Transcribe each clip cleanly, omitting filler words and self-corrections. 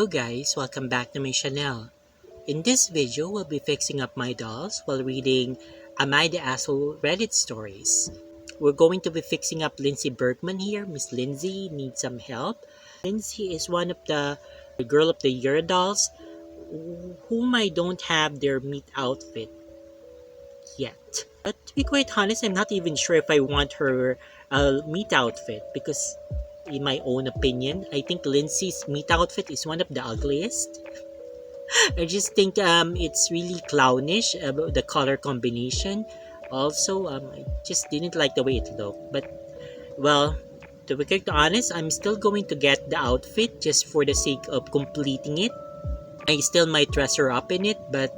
Hello guys, welcome back to my channel. In this video, we'll be fixing up my dolls while reading Am I the Asshole Reddit stories. We're going to be fixing up Lindsay Bergman here. Miss Lindsay needs some help. Lindsay is one of the Girl of the Year dolls whom I don't have their meet outfit yet. But to be quite honest, I'm not even sure if I want her meet outfit because in my own opinion, I think Lindsay's meet outfit is one of the ugliest. I just think it's really clownish about the color combination. Also, I just didn't like the way it looked. But well, to be quite honest, I'm still going to get the outfit just for the sake of completing it. I still might dress her up in it, but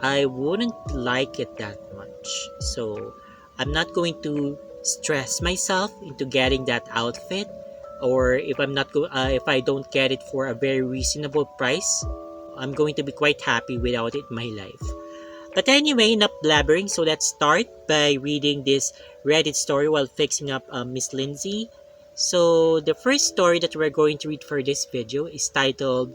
I wouldn't like it that much. So I'm not going to stress myself into getting that outfit, or if I don't get it for a very reasonable price, I'm going to be quite happy without it in my life. But anyway, enough blabbering. So let's start by reading this Reddit story while fixing up Miss Lindsay. So the first story that we're going to read for this video is titled,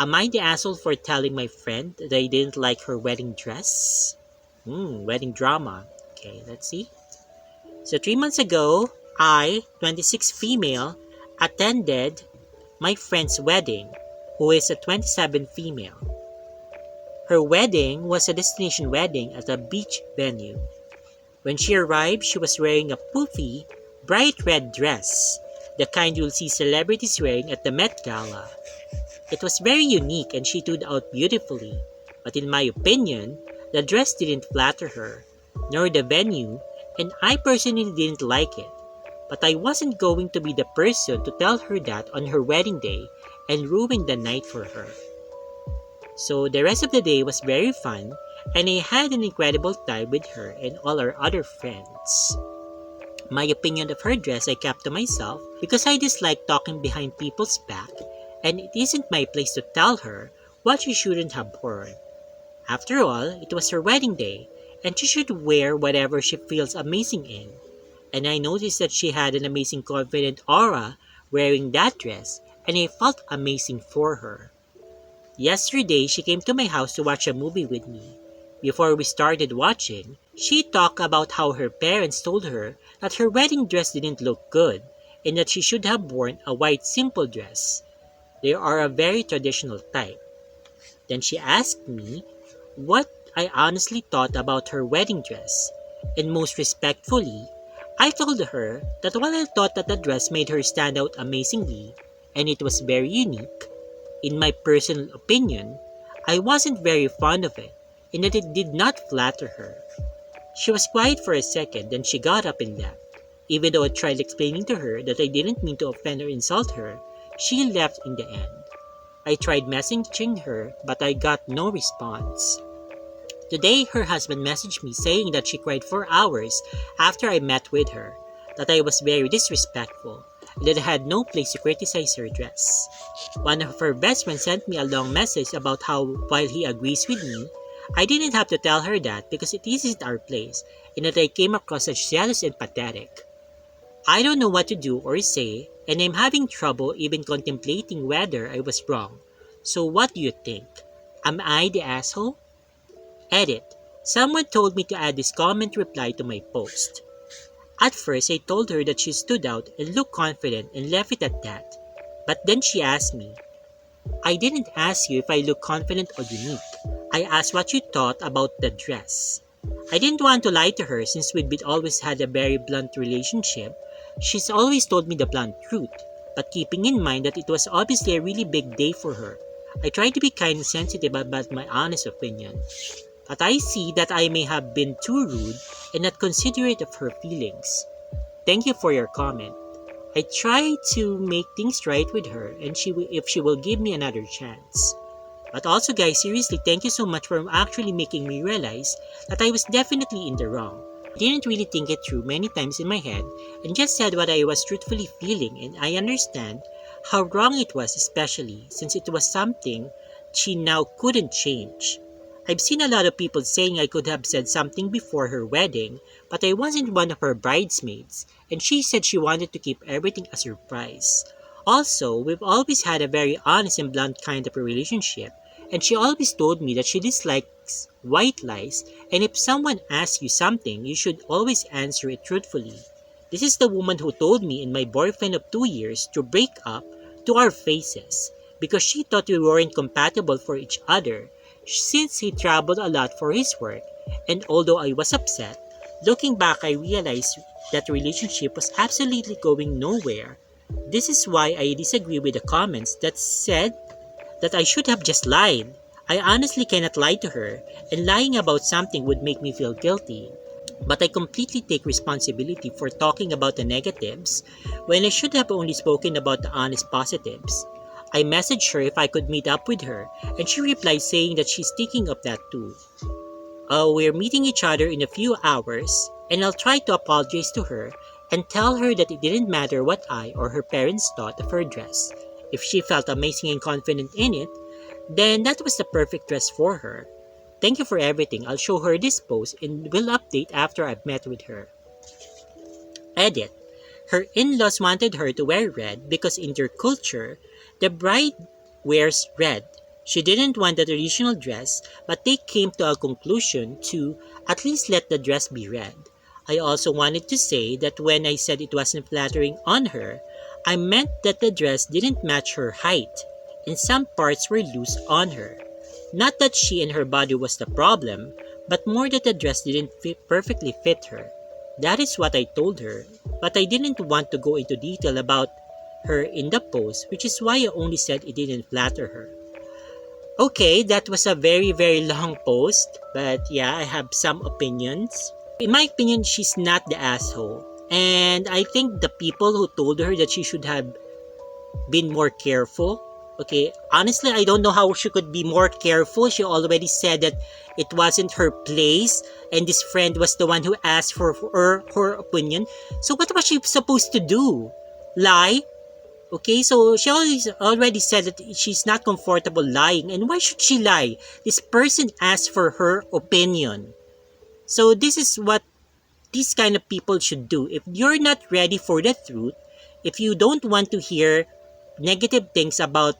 Am I the asshole for telling my friend that I didn't like her wedding dress? Wedding drama. Okay, let's see. So 3 months ago, I, 26 female, attended my friend's wedding, who is a 27 female. Her wedding was a destination wedding at a beach venue. When she arrived, she was wearing a poofy, bright red dress, the kind you'll see celebrities wearing at the Met Gala. It was very unique and she stood out beautifully, but in my opinion, the dress didn't flatter her, nor the venue, and I personally didn't like it. But I wasn't going to be the person to tell her that on her wedding day and ruin the night for her. So the rest of the day was very fun, and I had an incredible time with her and all our other friends. My opinion of her dress I kept to myself because I dislike talking behind people's back, and it isn't my place to tell her what she shouldn't have worn. After all, it was her wedding day, and she should wear whatever she feels amazing in. And I noticed that she had an amazing confident aura wearing that dress, and I felt amazing for her. Yesterday, she came to my house to watch a movie with me. Before we started watching, she talked about how her parents told her that her wedding dress didn't look good, and that she should have worn a white simple dress. They are a very traditional type. Then she asked me what I honestly thought about her wedding dress, and most respectfully, I told her that while I thought that the dress made her stand out amazingly, and it was very unique, in my personal opinion, I wasn't very fond of it, and that it did not flatter her. She was quiet for a second, then she got up and left. Even though I tried explaining to her that I didn't mean to offend or insult her, she left in the end. I tried messaging her, but I got no response. Today, her husband messaged me saying that she cried for hours after I met with her, that I was very disrespectful, and that I had no place to criticize her dress. One of her best friends sent me a long message about how, while he agrees with me, I didn't have to tell her that because it isn't our place, and that I came across as jealous and pathetic. I don't know what to do or say, and I'm having trouble even contemplating whether I was wrong. So what do you think? Am I the asshole? Edit. Someone told me to add this comment reply to my post. At first, I told her that she stood out and looked confident and left it at that. But then she asked me, I didn't ask you if I look confident or unique. I asked what you thought about the dress. I didn't want to lie to her since we'd always had a very blunt relationship. She's always told me the blunt truth, but keeping in mind that it was obviously a really big day for her. I tried to be kind and sensitive about my honest opinion. But I see that I may have been too rude and not considerate of her feelings. Thank you for your comment. I try to make things right with her and if she will give me another chance. But also guys, seriously, thank you so much for actually making me realize that I was definitely in the wrong. I didn't really think it through many times in my head and just said what I was truthfully feeling, and I understand how wrong it was, especially since it was something she now couldn't change. I've seen a lot of people saying I could have said something before her wedding, but I wasn't one of her bridesmaids, and she said she wanted to keep everything a surprise. Also, we've always had a very honest and blunt kind of a relationship, and she always told me that she dislikes white lies, and if someone asks you something, you should always answer it truthfully. This is the woman who told me and my boyfriend of 2 years to break up to our faces because she thought we weren't compatible for each other since he traveled a lot for his work. And although I was upset, looking back I realized that the relationship was absolutely going nowhere. This is why I disagree with the comments that said that I should have just lied. I honestly cannot lie to her, and lying about something would make me feel guilty. But I completely take responsibility for talking about the negatives when I should have only spoken about the honest positives. I messaged her if I could meet up with her, and she replied saying that she's thinking of that too. We're meeting each other in a few hours, and I'll try to apologize to her and tell her that it didn't matter what I or her parents thought of her dress. If she felt amazing and confident in it, then that was the perfect dress for her. Thank you for everything. I'll show her this post and will update after I've met with her. Edit. Her in-laws wanted her to wear red because in their culture, the bride wears red. She didn't want the traditional dress, but they came to a conclusion to at least let the dress be red. I also wanted to say that when I said it wasn't flattering on her, I meant that the dress didn't match her height, and some parts were loose on her. Not that she and her body was the problem, but more that the dress didn't perfectly fit her. That is what I told her, but I didn't want to go into detail about her in the post, which is why I only said it didn't flatter her. Okay, that was a very long post, but yeah, I have some opinions. In my opinion, she's not the asshole. And I think the people who told her that she should have been more careful. Okay, honestly, I don't know how she could be more careful. She already said that it wasn't her place, and this friend was the one who asked for her opinion. So what was she supposed to do? Lie? Okay, so she already said that she's not comfortable lying, and why should she lie? This person asked for her opinion. So this is what these kind of people should do. If you're not ready for the truth, if you don't want to hear negative things about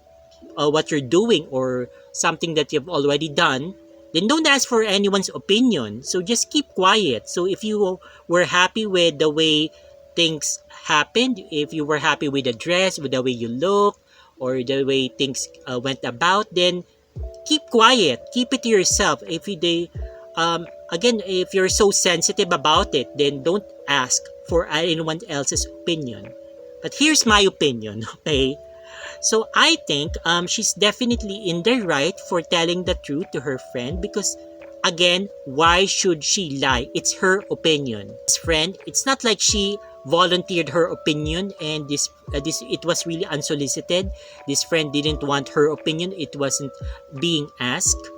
what you're doing or something that you've already done, then don't ask for anyone's opinion. So just keep quiet. So if you were happy with the way things happened, if you were happy with the dress, with the way you look, or the way things went about, then keep quiet. Keep it to yourself. Again, if you're so sensitive about it, then don't ask for anyone else's opinion. But here's my opinion, okay? So I think she's definitely in the right for telling the truth to her friend because, again, why should she lie? It's her opinion. This friend, it's not like she volunteered her opinion and this it was really unsolicited. This friend didn't want her opinion. It wasn't being asked.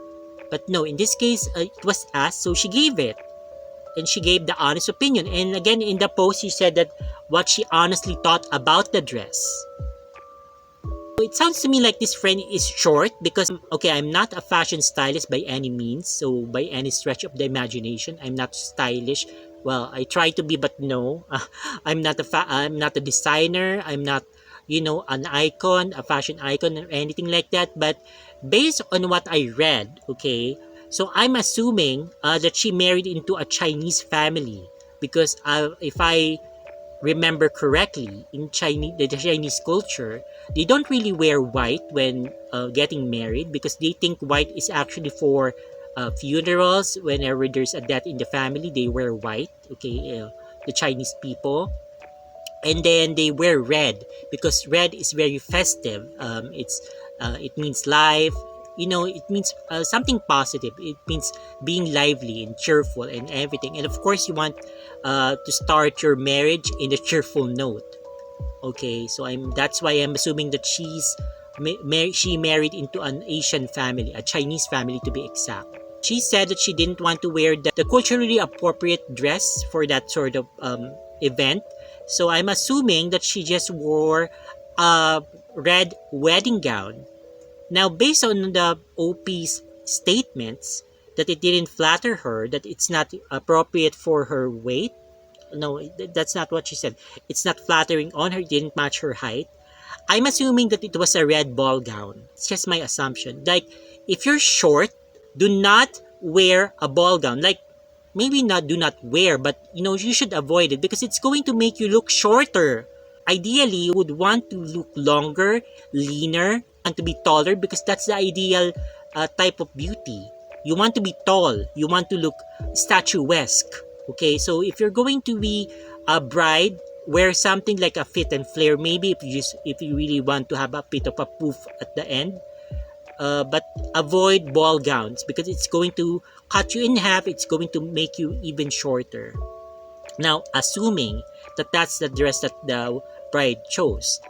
But no, in this case, it was asked, so she gave it. And she gave the honest opinion. And again, in the post, she said that what she honestly thought about the dress. It sounds to me like this friend is short because, okay, I'm not a fashion stylist by any means, so by any stretch of the imagination, I'm not stylish. Well, I try to be, but no, I'm not a designer. I'm not, an icon, a fashion icon or anything like that. But based on what I read, okay, so I'm assuming that she married into a Chinese family because if I remember correctly, in the Chinese culture, they don't really wear white when getting married because they think white is actually for funerals. Whenever there's a death in the family, they wear white. Okay, the Chinese people, and then they wear red because red is very festive. It means life. It means something positive. It means being lively and cheerful and everything. And of course, you want to start your marriage in a cheerful note. Okay, so that's why I'm assuming that she married into an Asian family, a Chinese family to be exact. She said that she didn't want to wear the culturally appropriate dress for that sort of event. So I'm assuming that she just wore a red wedding gown. Now, based on the OP's statements that it didn't flatter her, that it's not appropriate for her weight, no, that's not what she said. It's not flattering on her, it didn't match her height. I'm assuming that it was a red ball gown. It's just my assumption. Like, if you're short, do not wear a ball gown. Like, maybe not do not wear, but you should avoid it because it's going to make you look shorter. Ideally, you would want to look longer, leaner, and to be taller because that's the ideal type of beauty. You want to be tall. You want to look statuesque. Okay, so if you're going to be a bride, wear something like a fit and flare. Maybe if you really want to have a bit of a poof at the end, but avoid ball gowns because it's going to cut you in half. It's going to make you even shorter. Now, assuming that that's the dress that the bride chose.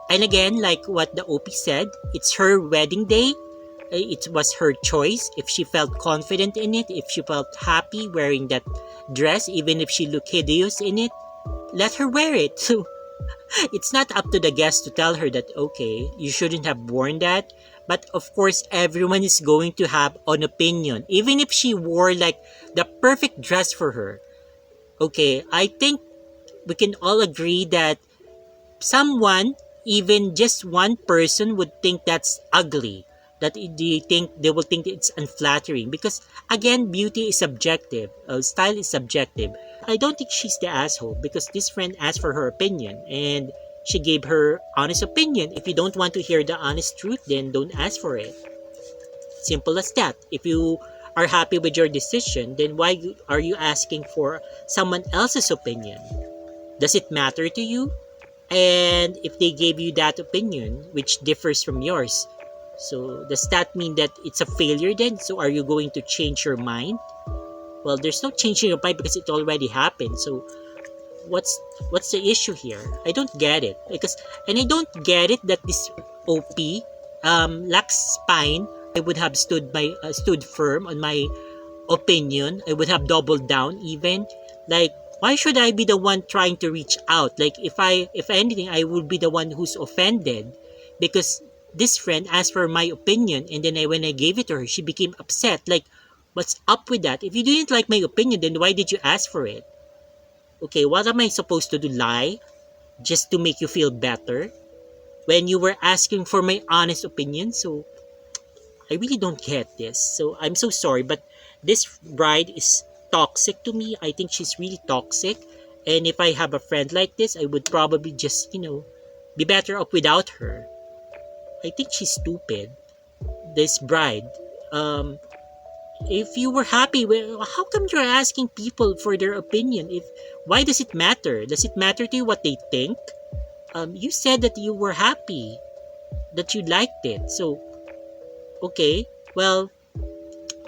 And again, like what the OP said, it's her wedding day. It was her choice. If she felt confident in it, if she felt happy wearing that dress, even if she looked hideous in it, let her wear it. So it's not up to the guest to tell her that, okay, you shouldn't have worn that. But of course, everyone is going to have an opinion. Even if she wore like the perfect dress for her. Okay, I think we can all agree that someone, even just one person, would think that's ugly. That they will think it's unflattering because again, beauty is subjective. Style is subjective. I don't think she's the asshole because this friend asked for her opinion and she gave her honest opinion. If you don't want to hear the honest truth, then don't ask for it. Simple as that. If you are happy with your decision, then why are you asking for someone else's opinion? Does it matter to you? And if they gave you that opinion, which differs from yours, so does that mean that it's a failure then? So are you going to change your mind? Well, there's no changing your mind because it already happened. So what's the issue here? I don't get it. And I don't get it that this OP lacks spine. I would have stood firm on my opinion. I would have doubled down even. Like, why should I be the one trying to reach out? Like, if anything, I would be the one who's offended because this friend asked for my opinion, and then when I gave it to her, she became upset. Like, what's up with that? If you didn't like my opinion, then why did you ask for it? Okay, what am I supposed to do? Lie just to make you feel better when you were asking for my honest opinion? So I really don't get this. So I'm so sorry, but this bride is toxic to me. I think she's really toxic. And if I have a friend like this, I would probably just, be better off without her. I think she's stupid. This bride. If you were happy, how come you're asking people for their opinion? Why does it matter? Does it matter to you what they think? You said that you were happy, that you liked it. So, okay, well,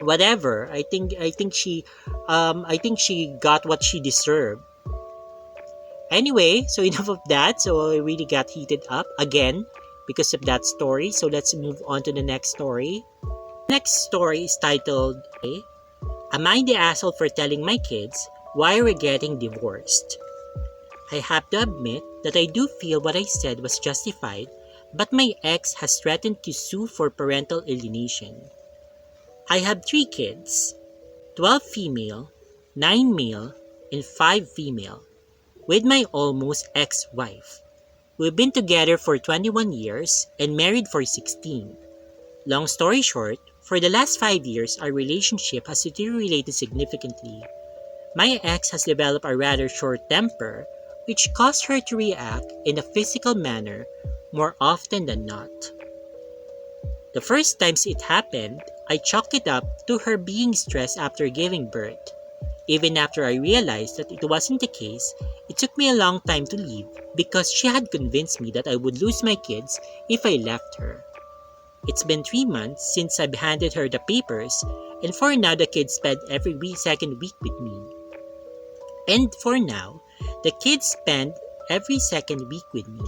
whatever. I think she got what she deserved. Anyway, so enough of that. So I really got heated up again because of that story. So let's move on to the next story. Next story is titled, Am I the asshole for telling my kids why we're getting divorced? I have to admit that I do feel what I said was justified, but my ex has threatened to sue for parental alienation. I have 3 kids, 12 female, 9 male, and 5 female, with my almost ex-wife. We've been together for 21 years and married for 16. Long story short, for the last 5 years, our relationship has deteriorated significantly. My ex has developed a rather short temper, which caused her to react in a physical manner more often than not. The first times it happened, I chalked it up to her being stressed after giving birth. Even after I realized that it wasn't the case, it took me a long time to leave because she had convinced me that I would lose my kids if I left her. It's been 3 months since I've handed her the papers, and for now the kids spend every second week with me. And for now, the kids spend every second week with me.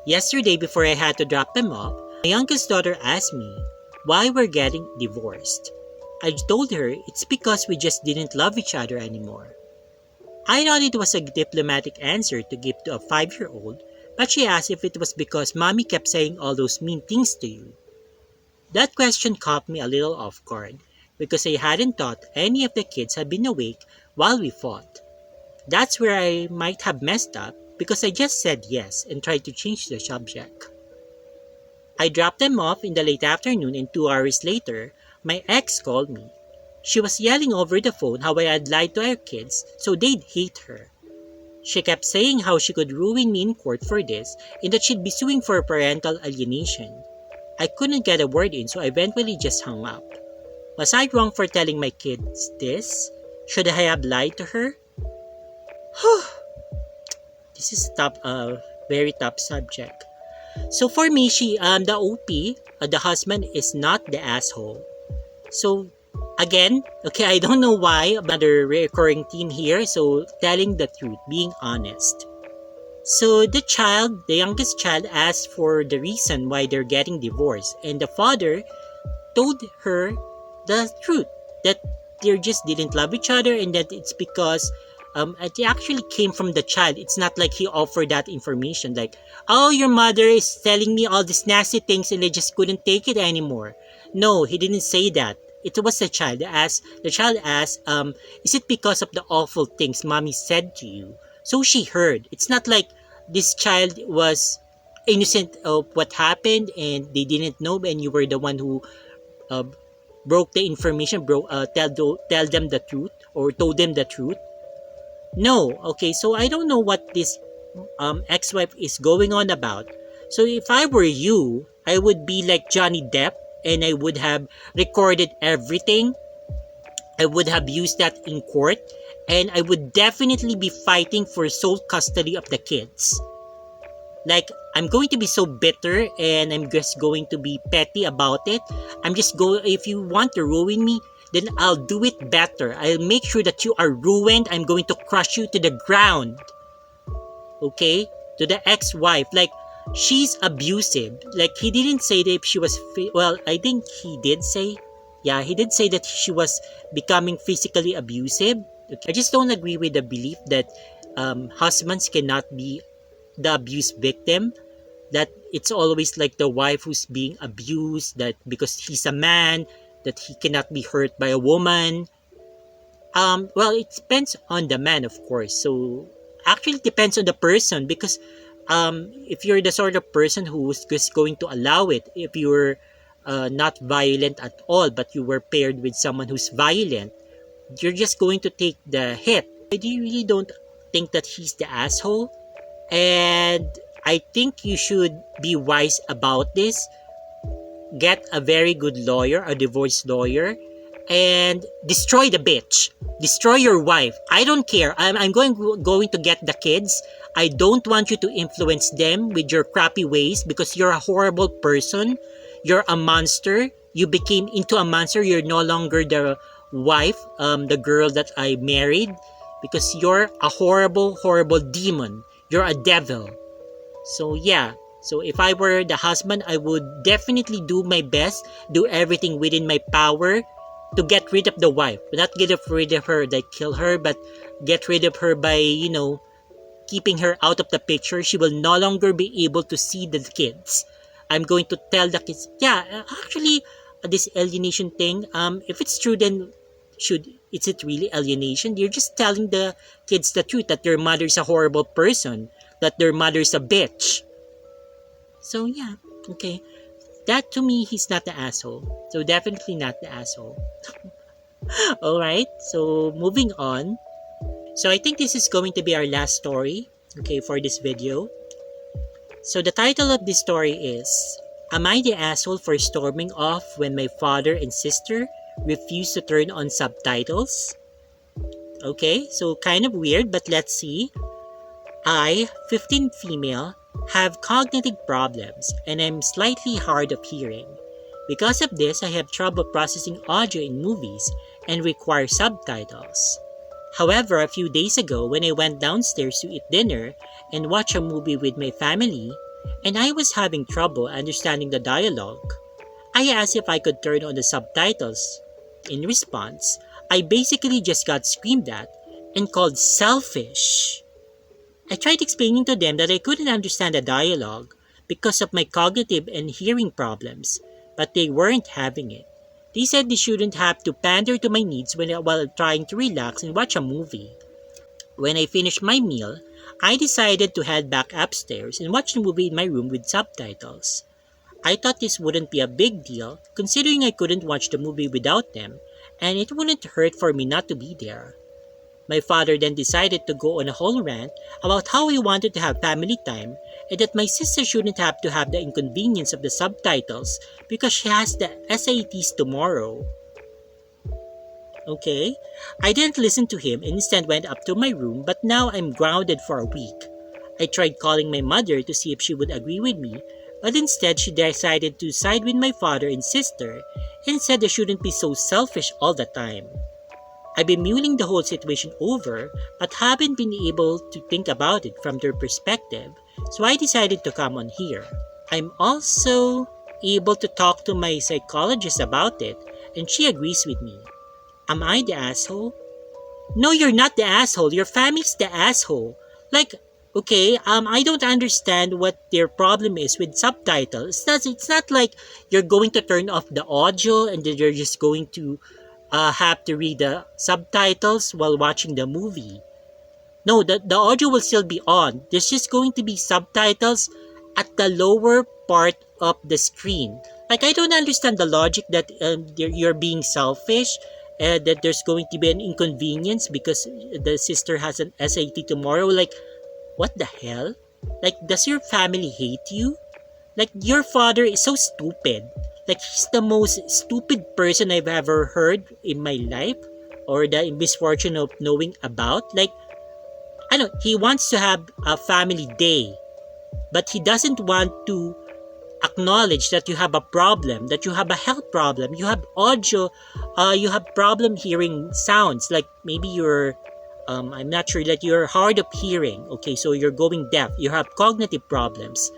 Yesterday, before I had to drop them off, my youngest daughter asked me why we're getting divorced. I told her it's because we just didn't love each other anymore. I thought it was a diplomatic answer to give to a 5-year-old, but she asked if it was because mommy kept saying all those mean things to you. That question caught me a little off guard because I hadn't thought any of the kids had been awake while we fought. That's where I might have messed up because I just said yes and tried to change the subject. I dropped them off in the late afternoon and 2 hours later, my ex called me. She was yelling over the phone how I had lied to our kids so they'd hate her. She kept saying how she could ruin me in court for this and that she'd be suing for parental alienation. I couldn't get a word in, so I eventually just hung up. Was I wrong for telling my kids this? Should I have lied to her? This is very tough subject. So for me, the OP, the husband, is not the asshole. So again, okay, I don't know why, another recurring theme here. So telling the truth, being honest. So the youngest child, asked for the reason why they're getting divorced, and the father told her the truth, that they just didn't love each other and that it's because it actually came from the child. It's not like he offered that information like, oh, your mother is telling me all these nasty things and I just couldn't take it anymore. No, he didn't say that. It was the child asked, is it because of the awful things mommy said to you? So she heard. It's not like this child was innocent of what happened and they didn't know and you were the one who uh, broke the information, tell them the truth or told them the truth. No, okay, so I don't know what this ex-wife is going on about. So if I were you, I would be like Johnny Depp and I would have recorded everything. I would have used that in court and I would definitely be fighting for sole custody of the kids. Like, I'm going to be so bitter and I'm just going to be petty about it. If you want to ruin me, then I'll do it better. I'll make sure that you are ruined. I'm going to crush you to the ground. Okay? To the ex-wife. Like, she's abusive. Like, he didn't say that if she was, well, I think he did say, yeah, he did say that she was becoming physically abusive. Okay? I just don't agree with the belief that husbands cannot be the abuse victim, that it's always like the wife who's being abused, that because he's a man that he cannot be hurt by a woman. Well, it depends on the man, of course. So actually it depends on the person, because if you're the sort of person who's just going to allow it, if you're not violent at all but you were paired with someone who's violent, you're just going to take the hit. I really don't think that he's the asshole. And I think you should be wise about this. Get a very good lawyer, a divorce lawyer, and destroy the bitch. Destroy your wife. I don't care. I'm going to get the kids. I don't want you to influence them with your crappy ways because you're a horrible person. You're a monster. You became into a monster. You're no longer the wife, the girl that I married, because you're a horrible, horrible demon. You're a devil. So yeah, so if I were the husband, I would definitely do my best, do everything within my power to get rid of the wife. Not get rid of her, like kill her, but get rid of her by, keeping her out of the picture. She will no longer be able to see the kids. I'm going to tell the kids, actually, this alienation thing, if it's true, then is it really alienation? You're just telling the kids the truth, that their mother's a horrible person, that their mother's a bitch. So yeah, okay. That to me, he's not the asshole. So definitely not the asshole. Alright, so moving on. So I think this is going to be our last story, okay, for this video. So the title of this story is, Am I the asshole for storming off when my father and sister refused to turn on subtitles? Okay, so kind of weird, but let's see. I, 15 female, have cognitive problems and I'm slightly hard of hearing. Because of this, I have trouble processing audio in movies and require subtitles. However, a few days ago when I went downstairs to eat dinner and watch a movie with my family, and I was having trouble understanding the dialogue, I asked if I could turn on the subtitles. In response, I basically just got screamed at and called selfish. I tried explaining to them that I couldn't understand the dialogue because of my cognitive and hearing problems, but they weren't having it. They said they shouldn't have to pander to my needs while trying to relax and watch a movie. When I finished my meal, I decided to head back upstairs and watch the movie in my room with subtitles. I thought this wouldn't be a big deal, considering I couldn't watch the movie without them, and it wouldn't hurt for me not to be there. My father then decided to go on a whole rant about how he wanted to have family time and that my sister shouldn't have to have the inconvenience of the subtitles because she has the SATs tomorrow. Okay, I didn't listen to him and instead went up to my room, but now I'm grounded for a week. I tried calling my mother to see if she would agree with me, but instead she decided to side with my father and sister and said I shouldn't be so selfish all the time. I've been mulling the whole situation over, but haven't been able to think about it from their perspective, so I decided to come on here. I'm also able to talk to my psychologist about it, and she agrees with me. Am I the asshole? No, you're not the asshole. Your family's the asshole. Like, okay, I don't understand what their problem is with subtitles. It's not like you're going to turn off the audio and then you're just going to have to read the subtitles while watching the movie. No, the audio will still be on. There's just going to be subtitles at the lower part of the screen. Like, I don't understand the logic that you're being selfish, that there's going to be an inconvenience because the sister has an SAT tomorrow. Like, what the hell? Like, does your family hate you? Like, your father is so stupid. Like, he's the most stupid person I've ever heard in my life or the misfortune of knowing about. Like, I don't, he wants to have a family day, but he doesn't want to acknowledge that you have a problem, that you have a health problem, you have audio, you have problem hearing sounds, like maybe you're, I'm not sure, that you're hard of hearing, okay, so you're going deaf, you have cognitive problems.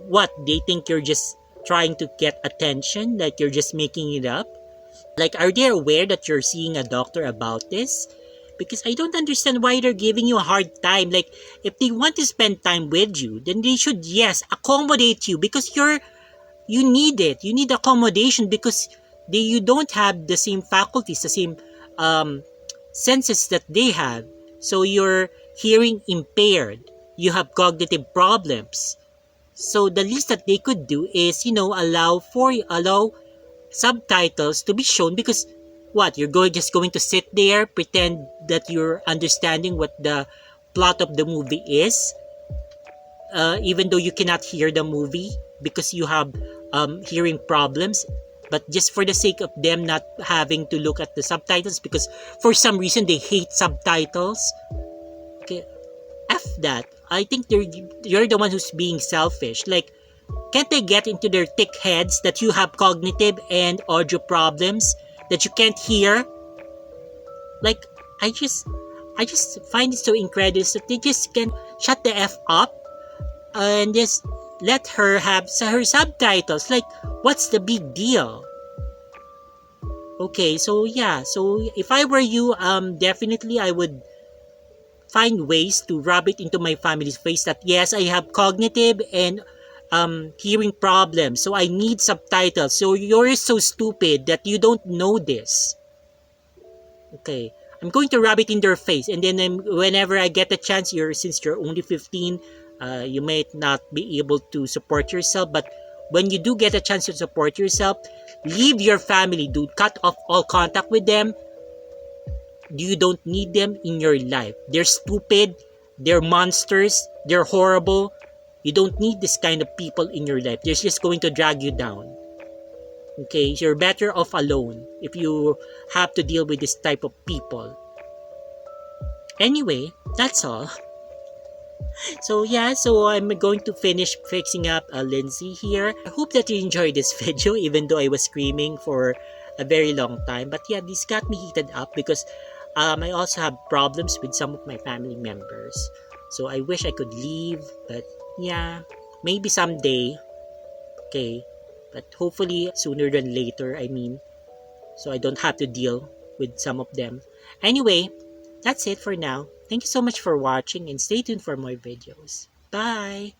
What, they think you're just trying to get attention, like you're just making it up? Like, are they aware that you're seeing a doctor about this? Because I don't understand why they're giving you a hard time. Like, if they want to spend time with you, then they should, yes, accommodate you because you need it. You need accommodation because you don't have the same faculties, the same senses that they have. So you're hearing impaired. You have cognitive problems. So the least that they could do is, allow subtitles to be shown because what, you're just going to sit there, pretend that you're understanding what the plot of the movie is, even though you cannot hear the movie because you have hearing problems, but just for the sake of them not having to look at the subtitles because for some reason they hate subtitles. Okay, F that. I think you're the one who's being selfish. Like, can't they get into their thick heads that you have cognitive and audio problems that you can't hear? Like, I just find it so incredulous that they just can shut the F up and just let her have her subtitles. Like, what's the big deal? Okay, so yeah, so if I were you, definitely I would find ways to rub it into my family's face that yes, I have cognitive and hearing problems, so I need subtitles. So you're so stupid that you don't know this. Okay, I'm going to rub it in their face, and then whenever I get a chance, since you're only 15, you might not be able to support yourself, but when you do get a chance to support yourself, leave your family, dude. Cut off all contact with them. You don't need them in your life. They're stupid, they're monsters, they're horrible. You don't need this kind of people in your life. They're just going to drag you down. Okay, you're better off alone if you have to deal with this type of people. Anyway, that's all. So yeah, so I'm going to finish fixing up Lindsay here. I hope that you enjoyed this video even though I was screaming for a very long time. But yeah, this got me heated up because I also have problems with some of my family members. So I wish I could leave, but yeah, maybe someday. Okay, but hopefully sooner than later, I mean, so I don't have to deal with some of them. Anyway, that's it for now. Thank you so much for watching and stay tuned for more videos. Bye!